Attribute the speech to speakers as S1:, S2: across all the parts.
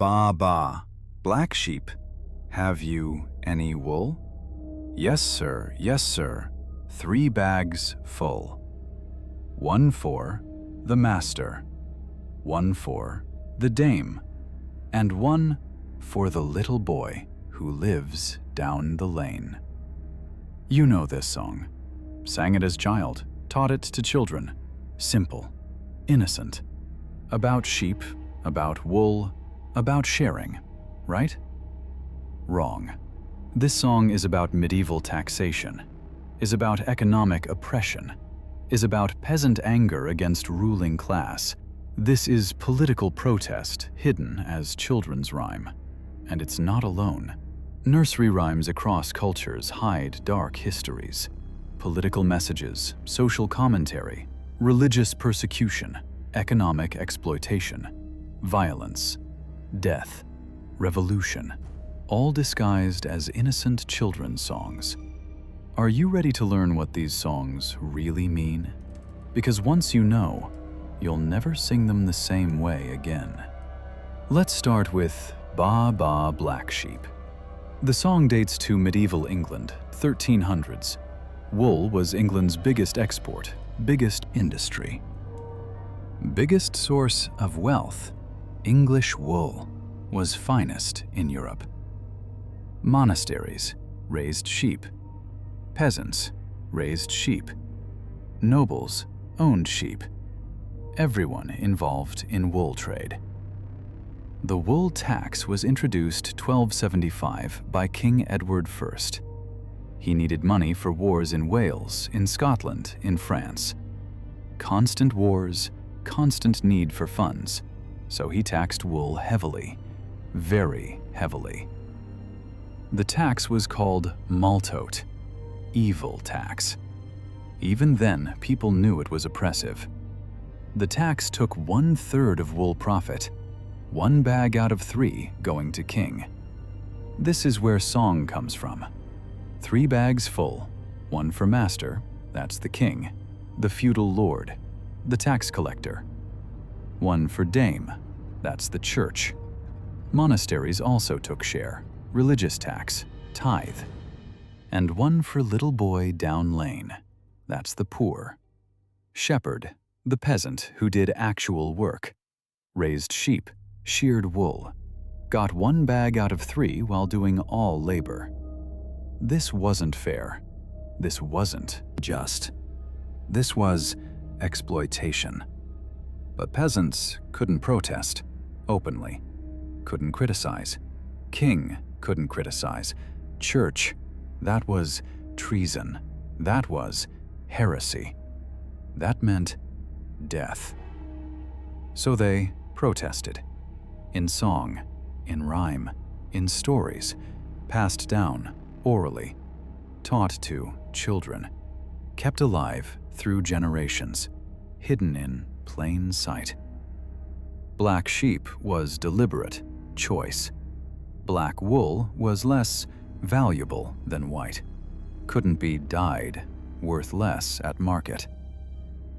S1: Baa Baa Black Sheep, have you any wool? Yes, sir, yes, sir, 3 bags full. 1 for the master, 1 for the dame, and 1 for the little boy who lives down the lane. You know this song. Sang it as child, taught it to children. Simple, innocent. About sheep, about wool, about sharing, right? Wrong. This song is about medieval taxation, is about economic oppression, is about peasant anger against ruling class. This is political protest hidden as children's rhyme. And it's not alone. Nursery rhymes across cultures hide dark histories, political messages, social commentary, religious persecution, economic exploitation, violence, death, revolution, all disguised as innocent children's songs. Are you ready to learn what these songs really mean? Because once you know, you'll never sing them the same way again. Let's start with Baa Baa Black Sheep. The song dates to medieval England, 1300s. Wool was England's biggest export, biggest industry. Biggest source of wealth, English wool, was finest in Europe. Monasteries raised sheep. Peasants raised sheep. Nobles owned sheep. Everyone involved in wool trade. The wool tax was introduced 1275 by King Edward I. He needed money for wars in Wales, in Scotland, in France. Constant wars, constant need for funds, so he taxed wool heavily, very heavily. The tax was called maltote, evil tax. Even then, people knew it was oppressive. The tax took 1/3 of wool profit, 1 bag out of 3 going to king. This is where song comes from. 3 bags full, 1 for master, that's the king, the feudal lord, the tax collector. 1 for dame, that's the church. Monasteries also took share, religious tax, tithe. And 1 for little boy down lane, that's the poor. Shepherd, the peasant who did actual work, raised sheep, sheared wool, got 1 bag out of 3 while doing all labor. This wasn't fair. This wasn't just. This was exploitation. But peasants couldn't protest openly, couldn't criticize. King couldn't criticize. Church, that was treason. That was heresy. That meant death. So they protested. In song, in rhyme, in stories, passed down orally, taught to children, kept alive through generations, hidden in plain sight. Black sheep was deliberate choice. Black wool was less valuable than white, couldn't be dyed, worth less at market.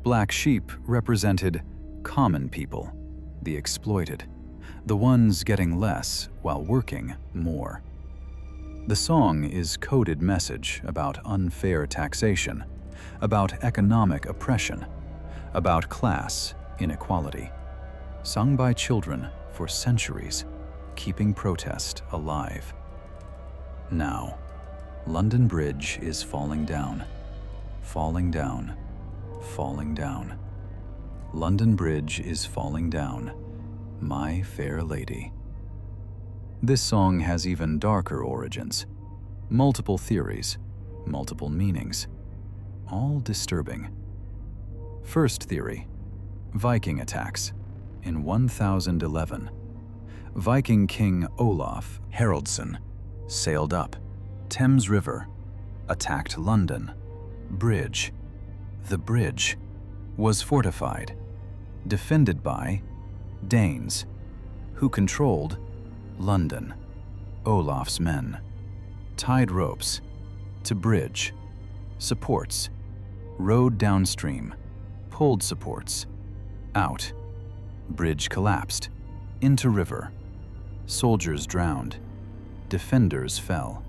S1: Black sheep represented common people, the exploited, the ones getting less while working more. The song is coded message about unfair taxation, about economic oppression, about class inequality, sung by children for centuries, keeping protest alive. Now, London Bridge is falling down, falling down, falling down. London Bridge is falling down, my fair lady. This song has even darker origins, multiple theories, multiple meanings, all disturbing. First theory, Viking attacks in 1011. Viking King Olaf Haraldsson sailed up Thames River, attacked London. Bridge. The bridge was fortified, defended by Danes, who controlled London. Olaf's men tied ropes to bridge, supports, rowed downstream, pulled supports, out. Bridge collapsed, into river. Soldiers drowned. Defenders fell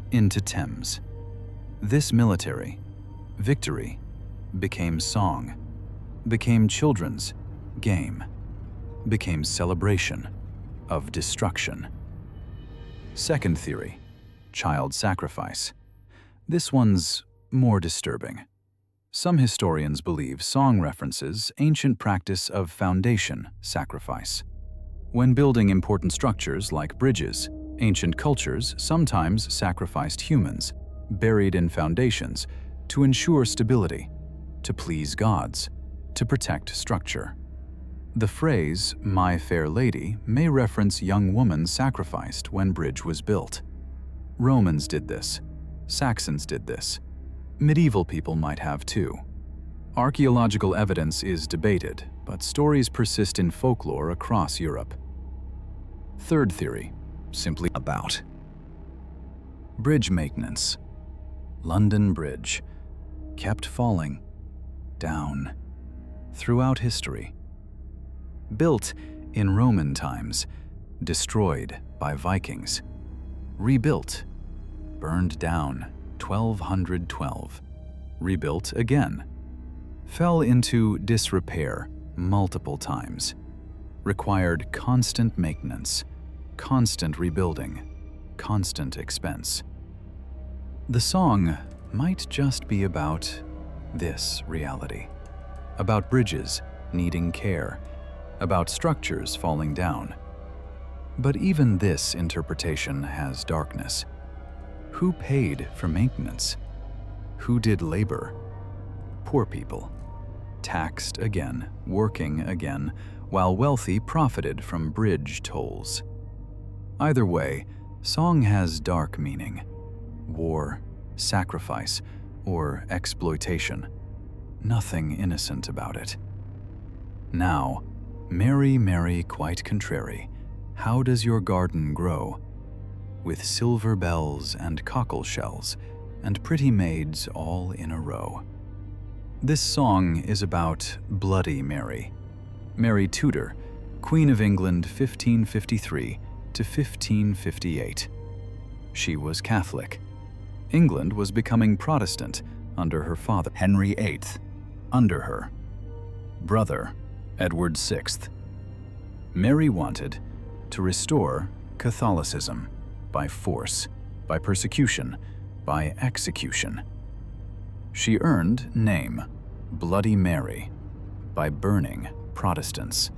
S1: into Thames. This military victory became song, became children's game, became celebration of destruction. Second theory, child sacrifice. This one's more disturbing. Some historians believe song references ancient practice of foundation sacrifice. When building important structures like bridges, ancient cultures sometimes sacrificed humans, buried in foundations, to ensure stability, to please gods, to protect structure. The phrase, "my fair lady," may reference young women sacrificed when bridge was built. Romans did this. Saxons did this. Medieval people might have too. Archaeological evidence is debated, but stories persist in folklore across Europe. Third theory, simply about bridge maintenance. London Bridge kept falling down throughout history. Built in Roman times, destroyed by Vikings, rebuilt, burned down 1212, rebuilt again, fell into disrepair multiple times, required constant maintenance, constant rebuilding, constant expense. The song might just be about this reality, about bridges needing care, about structures falling down. But even this interpretation has darkness. Who paid for maintenance? Who did labor? Poor people, taxed again, working again, while wealthy profited from bridge tolls. Either way, song has dark meaning: war, sacrifice, or exploitation. Nothing innocent about it. Now, Mary, Mary, quite contrary, how does your garden grow? With silver bells and cockle shells, and pretty maids all in a row. This song is about Bloody Mary. Mary Tudor, Queen of England 1553 to 1558. She was Catholic. England was becoming Protestant under her father, Henry VIII, under her brother, Edward VI. Mary wanted to restore Catholicism by force, by persecution, by execution. She earned name Bloody Mary by burning Protestants.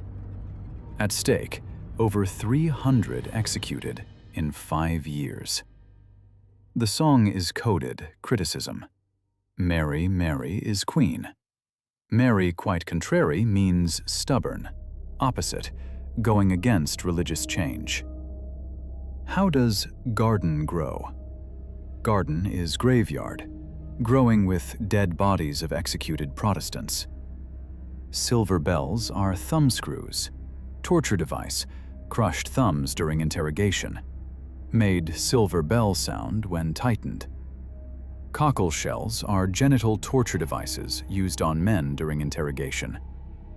S1: At stake, over 300 executed in 5 years. The song is coded criticism. Mary, Mary is queen. Mary, quite contrary, means stubborn, opposite, going against religious change. How does garden grow? Garden is graveyard, growing with dead bodies of executed Protestants. Silver bells are thumbscrews, torture device, crushed thumbs during interrogation, made silver bell sound when tightened. Cockle shells are genital torture devices used on men during interrogation,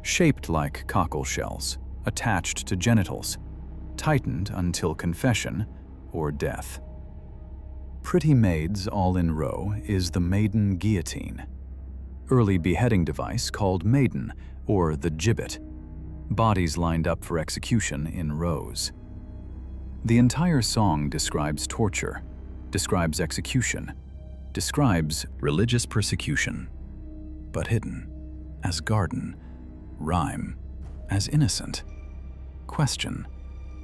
S1: shaped like cockle shells, attached to genitals, tightened until confession or death. Pretty maids all in row is the maiden guillotine, early beheading device called maiden or the gibbet, bodies lined up for execution in rows. The entire song describes torture, describes execution, describes religious persecution, but hidden as garden, rhyme as innocent, question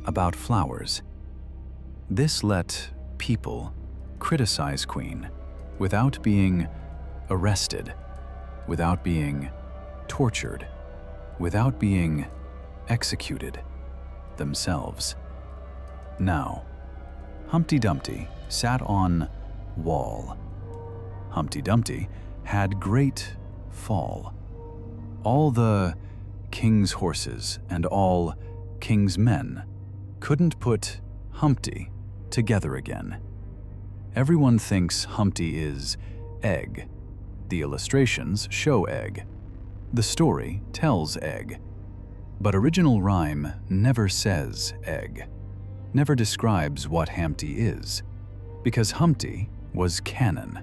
S1: about flowers. This let people criticize Queen without being arrested, without being tortured, without being executed themselves. Now, Humpty Dumpty sat on wall. Humpty Dumpty had great fall. All the king's horses and all king's men couldn't put Humpty together again. Everyone thinks Humpty is egg. The illustrations show egg. The story tells egg. But original rhyme never says egg. never describes what Humpty is, because Humpty was cannon,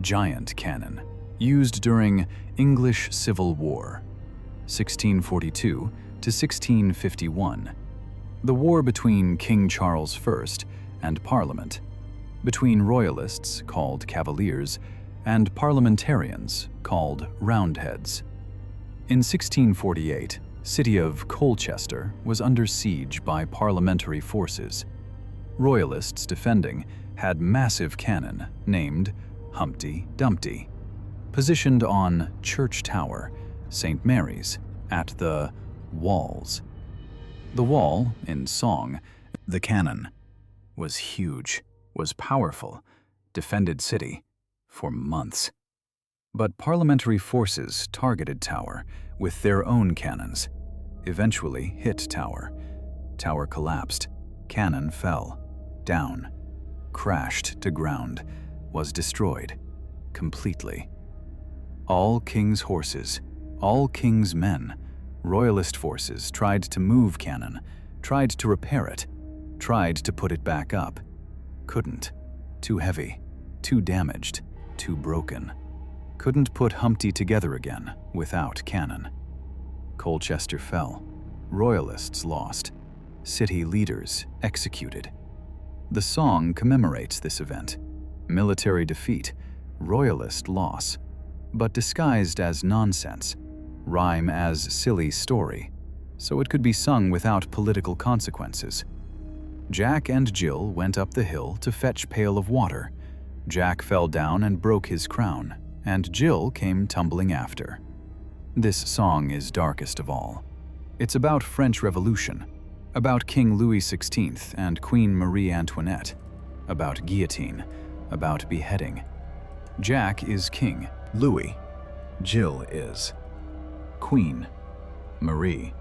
S1: giant cannon, used during English Civil War, 1642 to 1651, the war between King Charles I and Parliament, between royalists, called Cavaliers, and parliamentarians, called Roundheads. In 1648, city of Colchester was under siege by parliamentary forces. Royalists defending had massive cannon named Humpty Dumpty, positioned on Church Tower, St. Mary's, at the walls. The wall, in song, the cannon, was huge, was powerful, defended city for months. But parliamentary forces targeted Tower with their own cannons, eventually hit Tower. Tower collapsed, cannon fell, down, crashed to ground, was destroyed completely. All king's horses, all king's men, royalist forces tried to move cannon, tried to repair it, tried to put it back up. Couldn't. Too heavy, too damaged, too broken. Couldn't put Humpty together again without cannon. Colchester fell. Royalists lost. City leaders executed. The song commemorates this event. Military defeat, royalist loss, but disguised as nonsense, rhyme as silly story, so it could be sung without political consequences. Jack and Jill went up the hill to fetch pail of water. Jack fell down and broke his crown, and Jill came tumbling after. This song is darkest of all. It's about French Revolution, about King Louis XVI and Queen Marie Antoinette, about guillotine, about beheading. Jack is king, Louis. Jill is queen, Marie.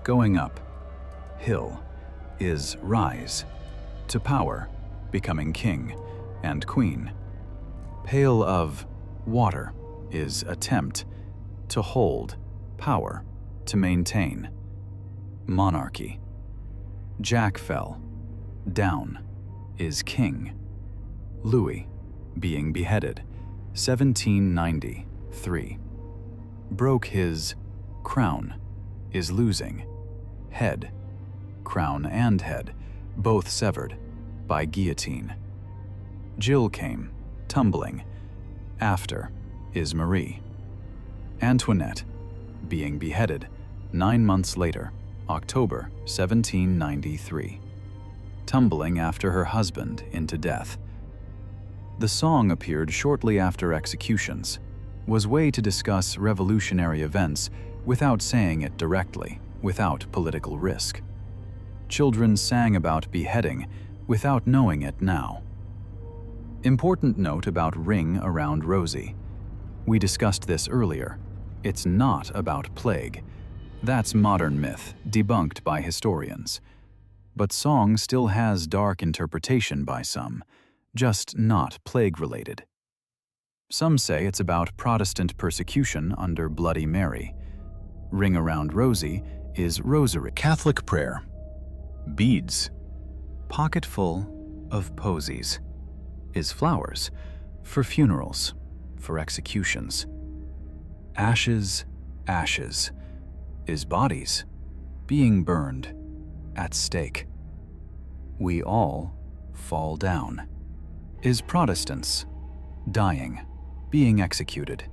S1: Going up, hill, is rise, to power, becoming king and queen. Pail of water is attempt, to hold, power, to maintain. Monarchy. Jack fell, down, is king. Louis, being beheaded, 1793. Broke his crown, is losing. Head, crown and head, both severed, by guillotine. Jill came, tumbling. After, is Marie. Antoinette, being beheaded, 9 months later, October 1793. Tumbling after her husband into death. The song appeared shortly after executions, was way to discuss revolutionary events without saying it directly, without political risk. Children sang about beheading without knowing it now. Important note about Ring Around Rosie. We discussed this earlier. It's not about plague. That's modern myth, debunked by historians. But song still has dark interpretation by some, just not plague-related. Some say it's about Protestant persecution under Bloody Mary. Ring Around Rosie is rosary, Catholic prayer, beads, pocketful of posies, is flowers, for funerals, for executions. Ashes, ashes, is bodies, being burned, at stake. We all fall down, is Protestants, dying, being executed.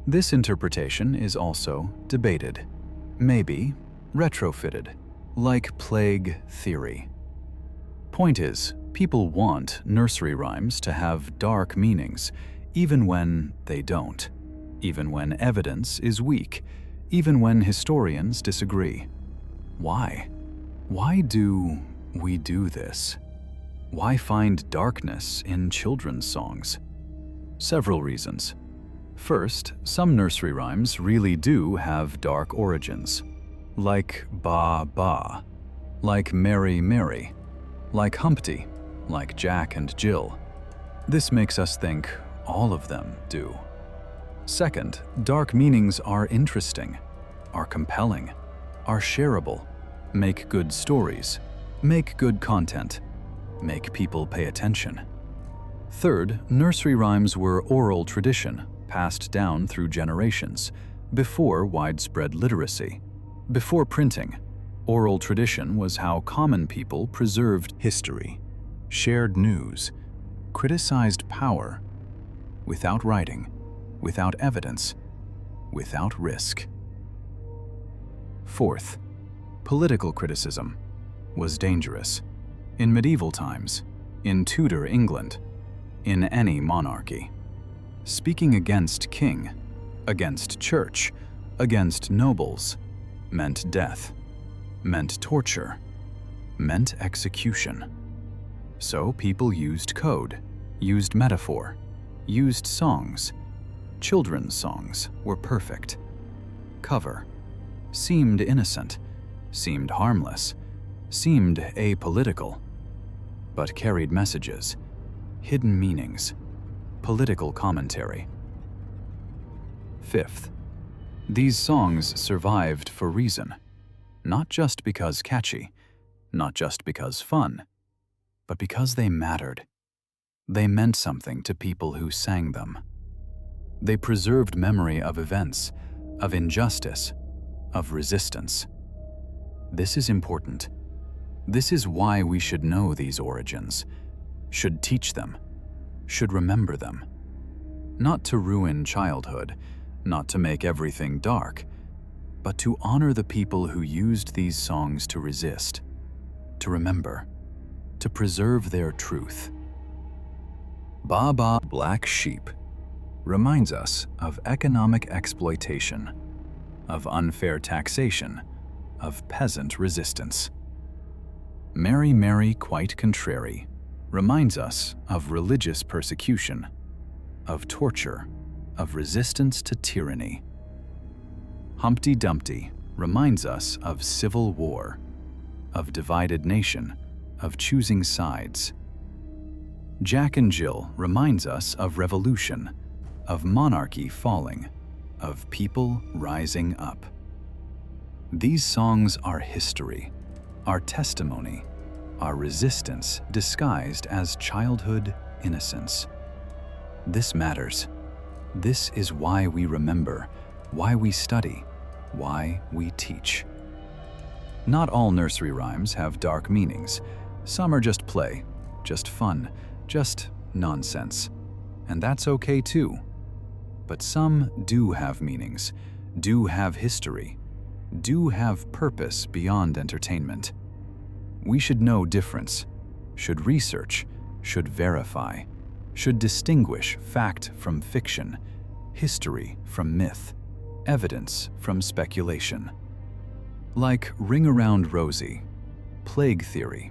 S1: This interpretation is also debated, maybe retrofitted, like plague theory. Point is, people want nursery rhymes to have dark meanings, even when they don't, even when evidence is weak, even when historians disagree. Why? Why do we do this? Why find darkness in children's songs? Several reasons. First, some nursery rhymes really do have dark origins, like Baa Baa, like Mary Mary, like Humpty, like Jack and Jill. This makes us think all of them do. Second, dark meanings are interesting, are compelling, are shareable, make good stories, Make good content. Make people pay attention. Third, nursery rhymes were oral tradition, passed down through generations, before widespread literacy. Before printing, oral tradition was how common people preserved history, shared news, criticized power, without writing, without evidence, without risk. Fourth, political criticism was dangerous. In medieval times, in Tudor England, in any monarchy. Speaking against king, against church, against nobles, meant death, meant torture, meant execution. So people used code, used metaphor, used songs. Children's songs were perfect. Cover. Seemed innocent, seemed harmless, seemed apolitical, but carried messages, hidden meanings, political commentary. Fifth, these songs survived for reason, not just because catchy, not just because fun, but because they mattered. They meant something to people who sang them. They preserved memory of events, of injustice, of resistance. This is important. This is why we should know these origins, should teach them, should remember them. Not to ruin childhood, not to make everything dark, but to honor the people who used these songs to resist, to remember, to preserve their truth. Baa Baa Black Sheep reminds us of economic exploitation, of unfair taxation, of peasant resistance. Mary Mary Quite Contrary reminds us of religious persecution, of torture, of resistance to tyranny. Humpty Dumpty reminds us of civil war, of divided nation, of choosing sides. Jack and Jill reminds us of revolution, of monarchy falling, of people rising up. These songs are history, our testimony, our resistance disguised as childhood innocence. This matters. This is why we remember, why we study, why we teach. Not all nursery rhymes have dark meanings. Some are just play, just fun, just nonsense. And that's okay too. But some do have meanings, do have history, do have purpose beyond entertainment. We should know difference, should research, should verify, should distinguish fact from fiction, history from myth, evidence from speculation. Like Ring Around Rosie, plague theory.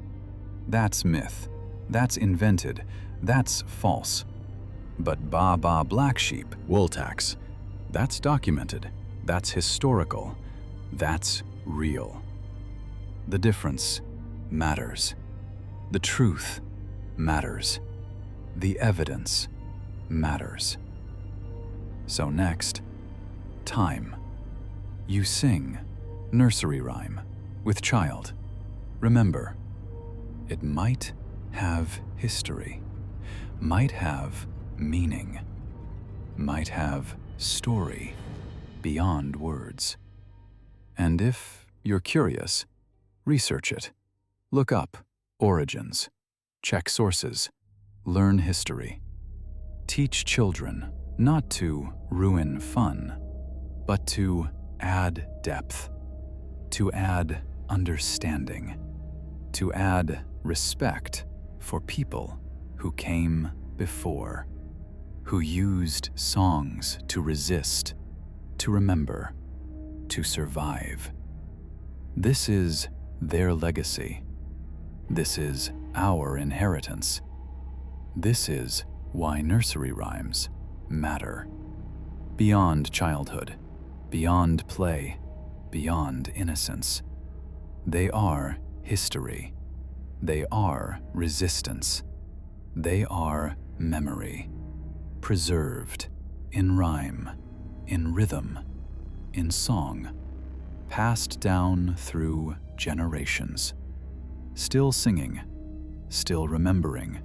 S1: That's myth, that's invented, that's false. But Baa Baa Black Sheep, wool tax, that's documented, that's historical, that's real. The difference matters. The truth matters. The evidence matters. So next, time. You sing nursery rhyme with child. Remember, it might have history, might have meaning, might have story beyond words. And if you're curious, research it. Look up origins, check sources, learn history. Teach children not to ruin fun, but to add depth, to add understanding, to add respect for people who came before, who used songs to resist, to remember, to survive. This is their legacy. This is our inheritance. This is why nursery rhymes matter. Beyond childhood, beyond play, beyond innocence. They are history. They are resistance. They are memory, preserved in rhyme, in rhythm, in song, passed down through generations. still singing, still remembering,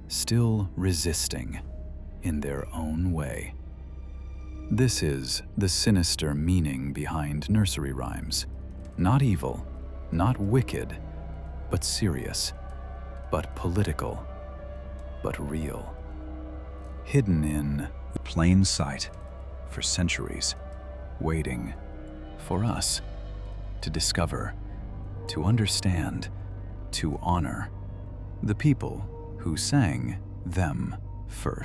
S1: still resisting in their own way. This is the sinister meaning behind nursery rhymes. Not evil, not wicked, but serious, but political, but real. Hidden in plain sight for centuries, waiting for us to discover, to understand, to honor the people who sang them first.